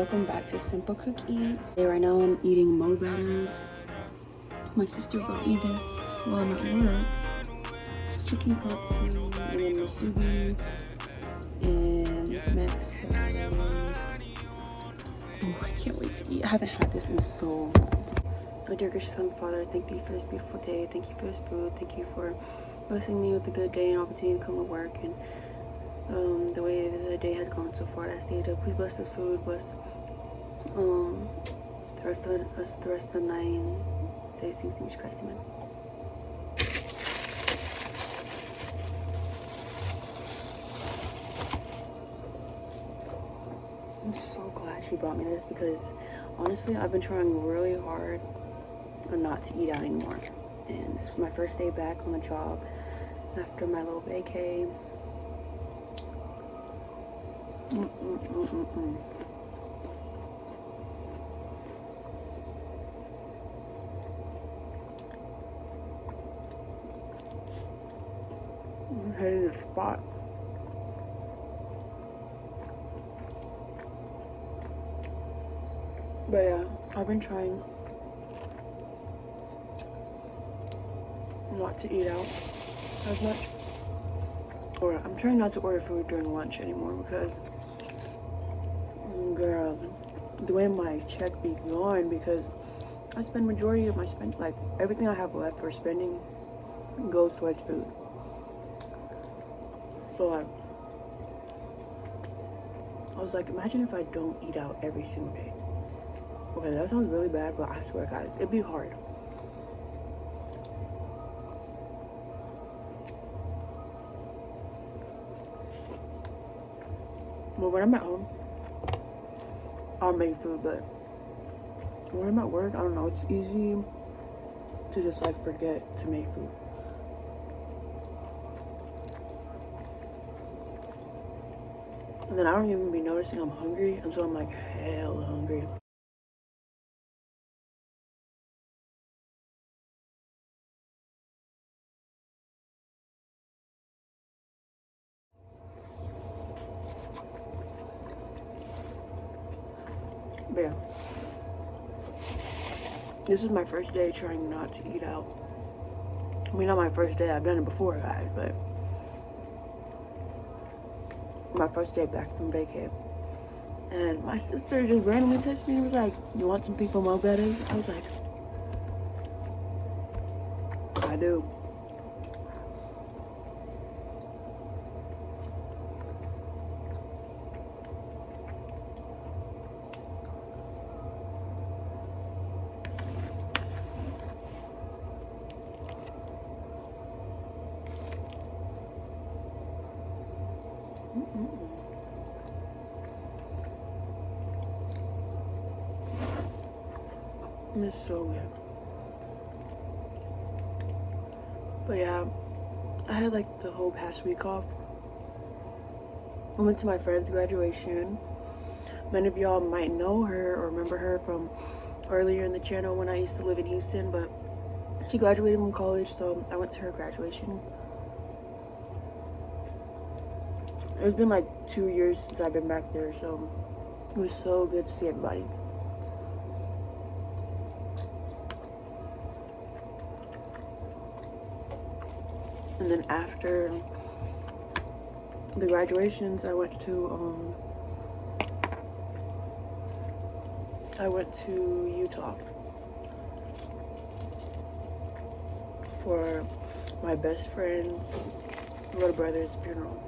welcome back to Simple Cook Eats. Right now I'm eating mo bettas. My sister brought me this while I'm at work. It's chicken katsu and then musubi and max. Oh, I can't wait to eat. I haven't had this in so long. Oh dear gracious Heavenly Father, thank you for this beautiful day. Thank you for this food. Thank you for blessing me with a good day and opportunity to come to work and the way the day has gone so far. I ask you to please bless this food, bless the rest of the night, and say these things in Jesus Christ, amen. I'm so glad she brought me this because honestly I've been trying really hard not to eat out anymore, and this is my first day back on the job after my little vacay. I'm heading to the spot. But yeah, I've been trying not to eat out as much. Or I'm trying not to order food during lunch anymore because girl, the way my check be going, because I spend majority of my like everything I have left for spending goes towards food. So like I was like, imagine if I don't eat out every single day. Okay, that sounds really bad, but I swear guys, it'd be hard. Well, when I'm at home, I'll make food, but when I'm at work, I don't know, it's easy to just like forget to make food. And then I don't even be noticing I'm hungry until I'm like hella hungry. But yeah, this is my first day trying not to eat out. I mean, not my first day, I've done it before, guys, but my first day back from vacay. And my sister just randomly texted me and was like, you want something from mo bettas? I was like, I do. It's so good. But yeah, I had like the whole past week off. I went to my friend's graduation. Many of y'all might know her or remember her from earlier in the channel when I used to live in Houston, but she graduated from college, so I went to her graduation. It's been like 2 years since I've been back there, so it was so good to see everybody. And then after the graduations, I went to Utah for my best friend's little brother's funeral.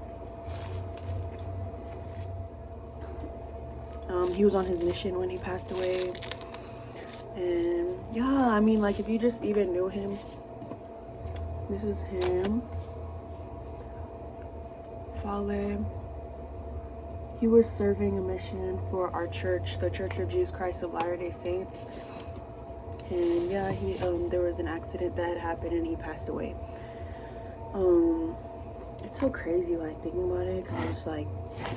He was on his mission when he passed away, and yeah, I mean, like, if you just even knew him, this is him. Fale. He was serving a mission for our church, the Church of Jesus Christ of Latter-day Saints. And yeah, he there was an accident that had happened and he passed away. It's so crazy, like, thinking about it, because I was like,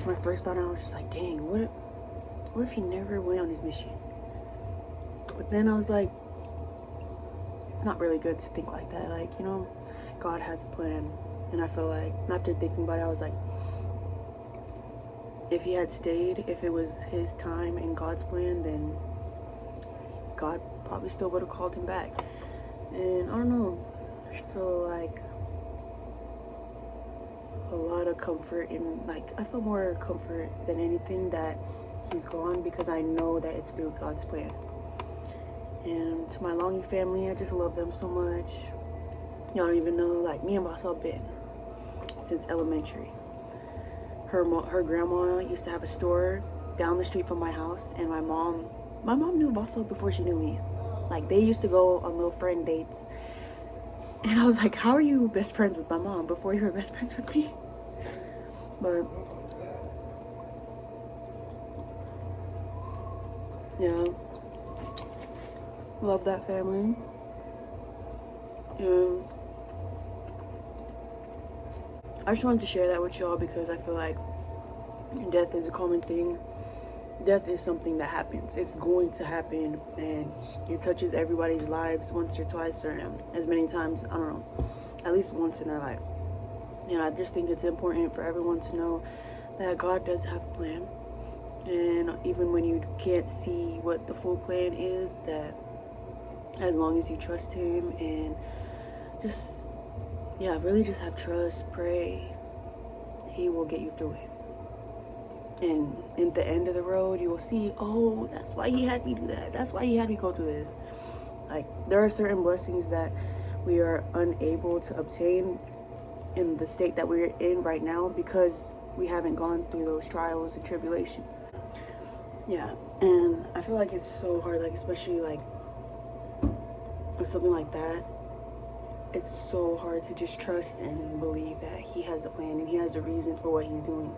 when I first found out, I was just like, dang, what if he never went on his mission? But then I was like, it's not really good to think like that. Like, you know, God has a plan. And I feel like after thinking about it, I was like, if he had stayed, if it was his time and God's plan, then God probably still would have called him back. And I don't know, I feel like a lot of comfort in, like, I feel more comfort than anything that he's gone, because I know that it's through God's plan. And to my Longy family, I just love them so much. Y'all don't even know, like, me and Bossa been since elementary. Her grandma used to have a store down the street from my house, and my mom knew Bossa before she knew me. Like, they used to go on little friend dates, and I was like, how are you best friends with my mom before you were best friends with me? But yeah, love that family. I just wanted to share that with y'all because I feel like death is a common thing. Death is something that happens. It's going to happen, and it touches everybody's lives once or twice, or as many times, I don't know, at least once in their life. And I just think it's important for everyone to know that God does have a plan. And even when you can't see what the full plan is, that as long as you trust him and just, yeah, really just have trust, pray, he will get you through it. And in the end of the road, you will see, oh, that's why he had me do that. That's why he had me go through this. Like, there are certain blessings that we are unable to obtain in the state that we're in right now because we haven't gone through those trials and tribulations. Yeah, and I feel like it's so hard, like, especially like with something like that. It's so hard to just trust and believe that he has a plan and he has a reason for what he's doing.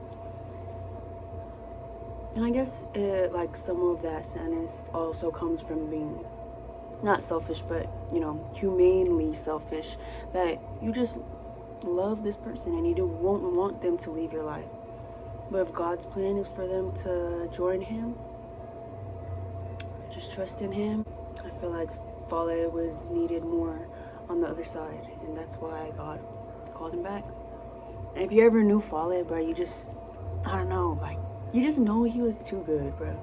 And I guess like some of that sadness also comes from being not selfish, but, you know, humanely selfish, that you just love this person and you won't want them to leave your life. But if God's plan is for them to join him, just trust in him. I feel like Fale was needed more on the other side, and that's why God called him back. And if you ever knew Fale, bro, you just, I don't know, like, you just know he was too good, bro.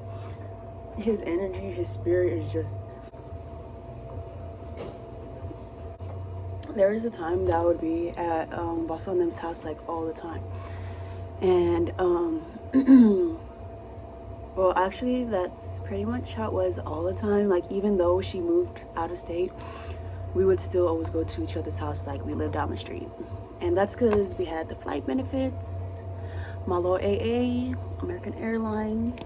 His energy, his spirit is just... There was a time that I would be at Boss on them's house, like, all the time. And, well, actually, that's pretty much how it was all the time. Like, even though she moved out of state, we would still always go to each other's house, like, we lived down the street. And that's because we had the flight benefits, my little AA, American Airlines.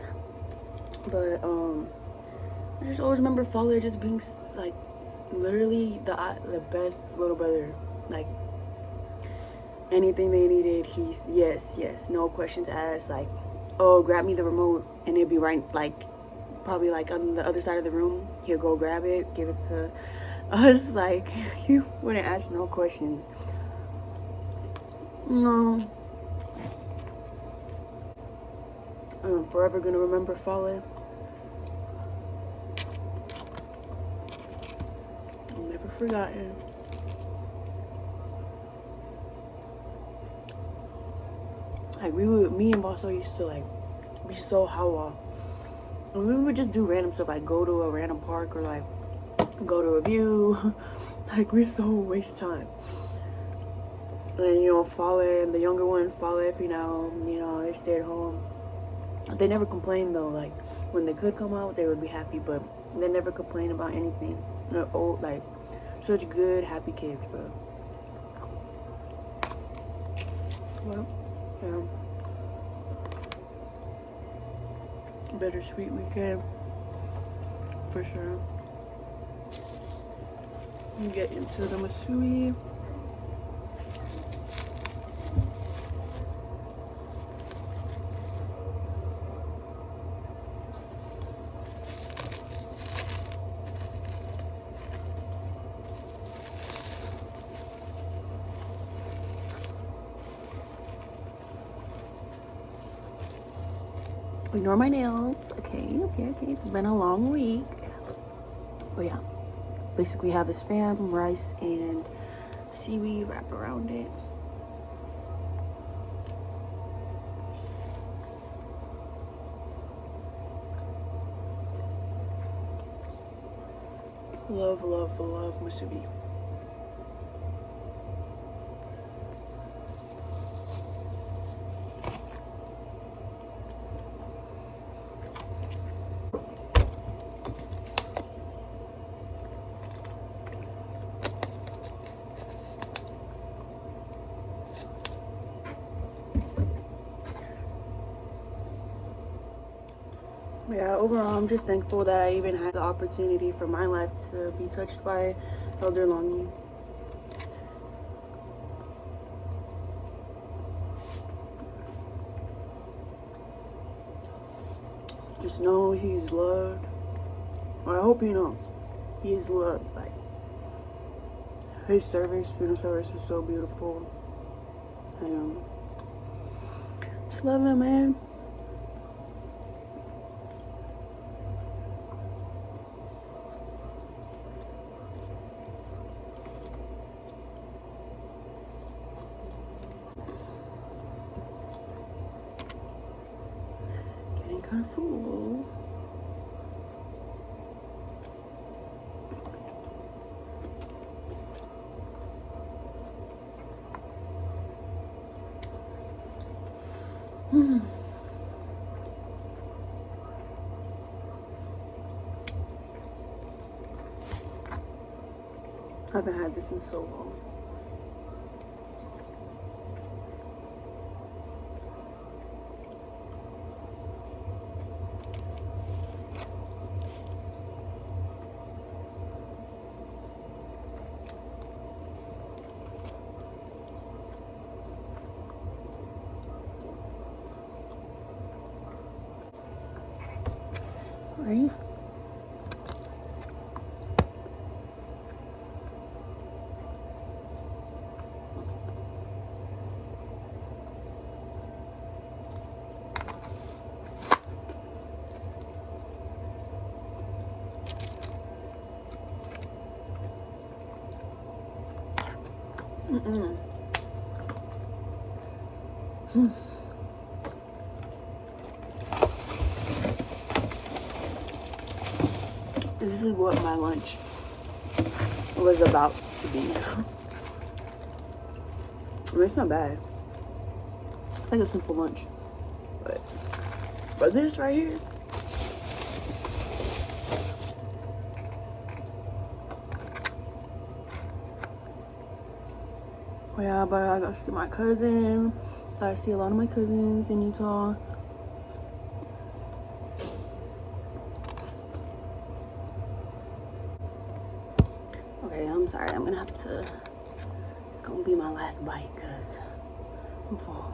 But I just always remember Fale just being, like, literally the best little brother. Like, anything they needed, he's yes, no questions asked. Like, oh, grab me the remote, and it'd be right, like, probably like on the other side of the room. He'll go grab it, give it to us. Like, you wouldn't ask no questions. No. I'm forever gonna remember Fale. I'll never forget him. Like, me and Bosso used to, like, be so hawa. And we would just do random stuff, like go to a random park or, like, go to a view. Like, we so waste time. And, you know, Fale and the younger ones, Fale, if you know, they stayed home. They never complained, though. Like, when they could come out, they would be happy, but they never complained about anything. They're old, like, such good, happy kids, bro. Well, yeah. Bittersweet weekend, for sure. We get into the Masui. Ignore my nails. Okay. It's been a long week. But yeah, basically have the spam, rice, and seaweed wrapped around it. Love, love, love musubi. Yeah, overall, I'm just thankful that I even had the opportunity for my life to be touched by Elder Longy. Just know he's loved. Or I hope he knows he is loved. Like, his service, student service, was so beautiful. Just love him, man. Getting kind of full. I haven't had this in so long. Right? This is what my lunch was about to be. I mean, it's not bad. It's like a simple lunch. But this right here. Oh yeah, but I got to see my cousin. I see a lot of my cousins in Utah. Okay, I'm sorry. I'm gonna have to. It's gonna be my last bite because I'm full.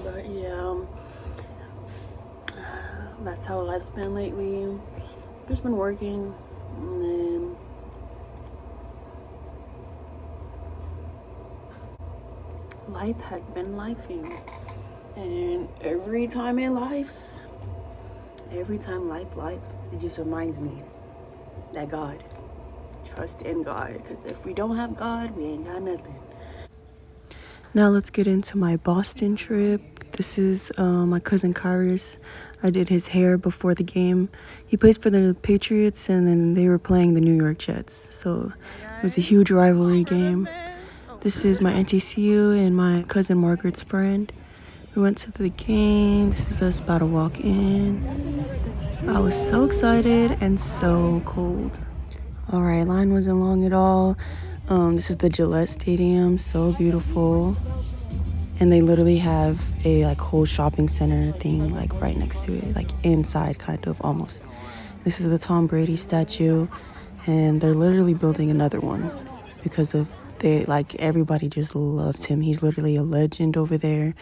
But yeah, that's how life's been lately. Just been working, and then life has been lifing. And every time life lives, it just reminds me that God, trust in God, because if we don't have God, we ain't got nothing. Now let's get into my Boston trip. This is my cousin Kyrus. I did his hair before the game. He plays for the Patriots, and then they were playing the New York Jets. So it was a huge rivalry game. This is my NTCU and my cousin Margaret's friend. We went to the game. This is us about to walk in. I was so excited and so cold. All right, line wasn't long at all. This is the Gillette Stadium, so beautiful. And they literally have a like whole shopping center thing like right next to it, like inside kind of almost. This is the Tom Brady statue, and they're literally building another one because of everybody just loves him. He's literally a legend over there,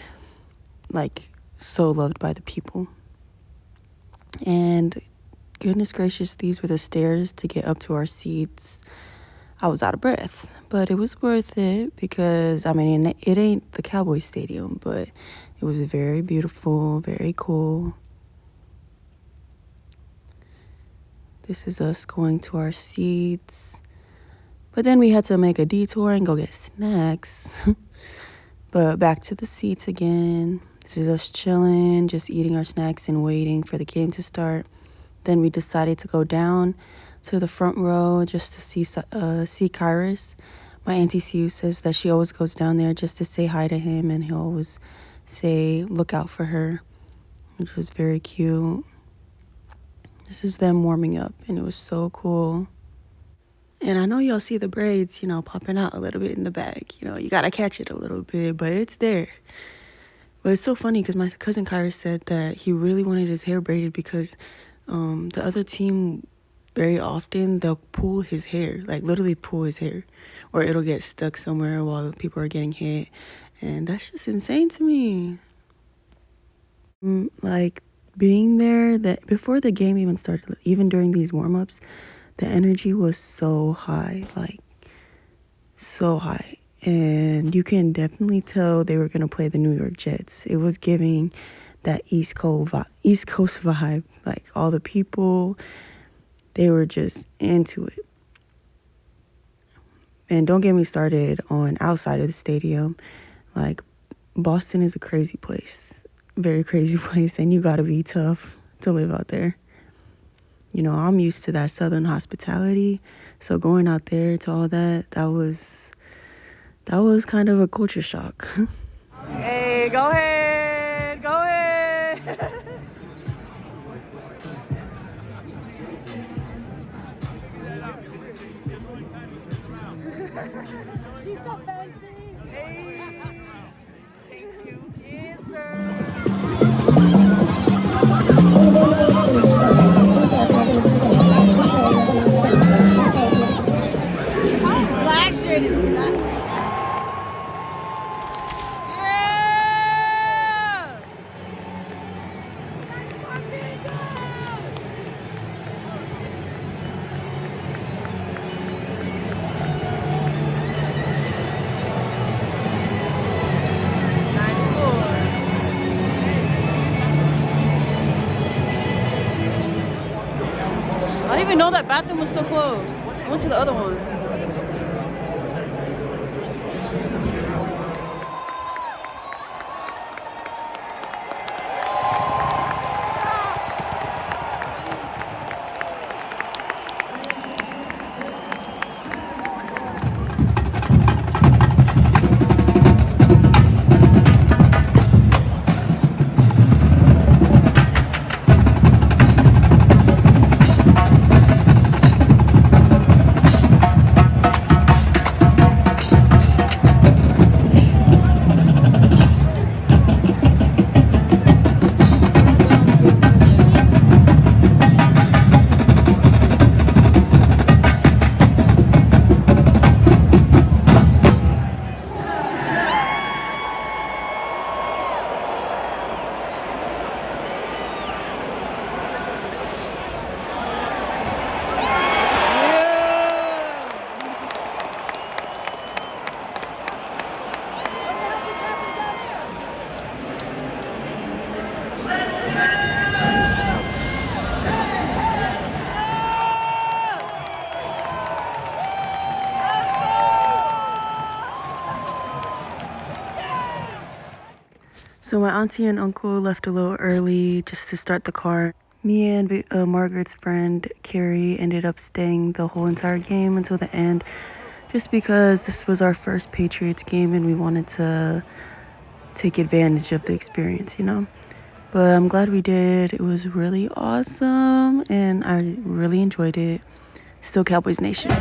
like so loved by the people. And goodness gracious, these were the stairs to get up to our seats. I was out of breath, but it was worth it because, I mean, it ain't the Cowboys Stadium, but it was very beautiful, very cool. This is us going to our seats. But then we had to make a detour and go get snacks. But back to the seats again. This is us chilling, just eating our snacks and waiting for the game to start. Then we decided to go down to the front row just to see Kyrus. My auntie Sue says that she always goes down there just to say hi to him, and he'll always say, look out for her, which was very cute. This is them warming up, and it was so cool. And I know y'all see the braids, popping out a little bit in the back. You got to catch it a little bit, but it's there. But it's so funny because my cousin Kyrus said that he really wanted his hair braided because the other team, very often, they'll pull his hair, like literally pull his hair, or it'll get stuck somewhere while people are getting hit. And that's just insane to me. Like being there, that before the game even started, even during these warm-ups, the energy was so high, like so high. And you can definitely tell they were going to play the New York Jets. It was giving that East Coast vibe. Like all the people, they were just into it. And don't get me started on outside of the stadium. Like Boston is a crazy place, very crazy place. And you got to be tough to live out there. I'm used to that Southern hospitality. So going out there to all that was kind of a culture shock. Hey, go ahead. Go ahead. She's so fancy. Hey. Thank you. Yes, sir. I didn't even know that bathroom was so close. I went to the other one. So my auntie and uncle left a little early just to start the car. Me and Margaret's friend, Carrie, ended up staying the whole entire game until the end, just because this was our first Patriots game and we wanted to take advantage of the experience, But I'm glad we did. It was really awesome, and I really enjoyed it. Still Cowboys Nation.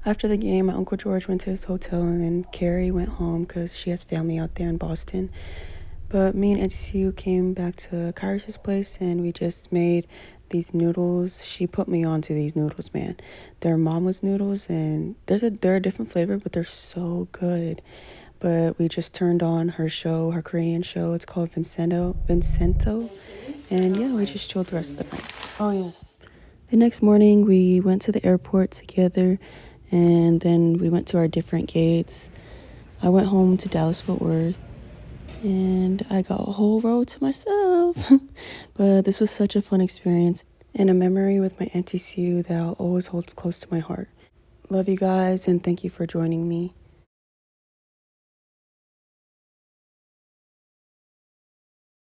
After the game, my Uncle George went to his hotel, and then Carrie went home because she has family out there in Boston. But me and Auntie Sue came back to Kyrus's place, and we just made these noodles. She put me onto these noodles, man. They're mama's noodles, and they're a different flavor, but they're so good. But we just turned on her show, her Korean show. It's called Vincento. And yeah, we just chilled the rest of the night. Oh, yes. The next morning, we went to the airport together, and then we went to our different gates. I went home to Dallas-Fort Worth, and I got a whole row to myself. But this was such a fun experience and a memory with my Auntie Sue that I'll always hold close to my heart. Love you guys, and thank you for joining me.